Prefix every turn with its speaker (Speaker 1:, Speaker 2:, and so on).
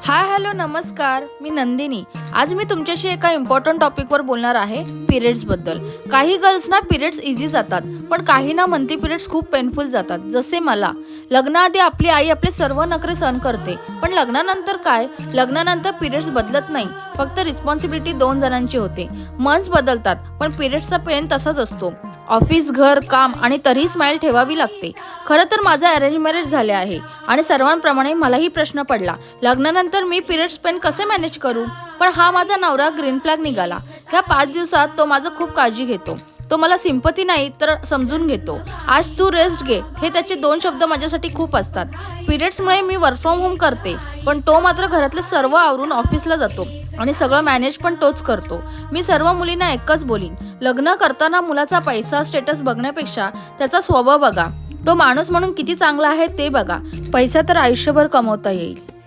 Speaker 1: Hi hello नमस्कार, मी नंदिनी। आज मी तुमच्याशी एका इम्पॉर्टंट टॉपिकवर बोलणार आहे, पिरियड्सबद्दल। काही गर्ल्सना पिरियड्स इझी जातात, पण काहींना मंथली पिरियड्स खूप पेनफुल जातात, जसे मला। लग्नाआधी आपली आई आपले सर्व नखरे सहन करते, पण लग्नानंतर काय? लग्नानंतर पिरियड्स बदलत नाही, फक्त रिस्पॉन्सिबिलिटी 2 जणांची होते। मंथ्स बदलतात, पण पिरियड्सचा पेन तसाच असतो। ऑफिस, घर, काम आणि तरीही स्माइल ठेवावी लागते। खरं तर माझं अरेंज मॅरेज झाले आहे आणि सर्वांप्रमाणे मलाही प्रश्न पडला, लग्नानंतर मी पिरियड्स पेन कसे मॅनेज करू? पण हा माझा नवरा ग्रीन फ्लॅग निघाला। ह्या 5 दिवसात तो माझं खूप काळजी घेतो। तो मला सिंपती नाही तर समजून घेतो। आज तू रेस्ट घे, हे त्याचे 2 शब्द माझ्यासाठी खूप असतात। पिरियड्समुळे मी वर्क फ्रॉम होम करते, पण तो मात्र घरातले सर्व आवरून ऑफिसला जातो आणि सगळं मॅनेज पण तोच करतो। मी सर्व मुलींना एकच बोलीन, लग्न करताना मुलाचा पैसा स्टेटस बघण्यापेक्षा त्याचा स्वभाव बघा। तो माणूस म्हणून किती चांगला आहे ते बघा। पैसा तर आयुष्यभर कमवता येईल।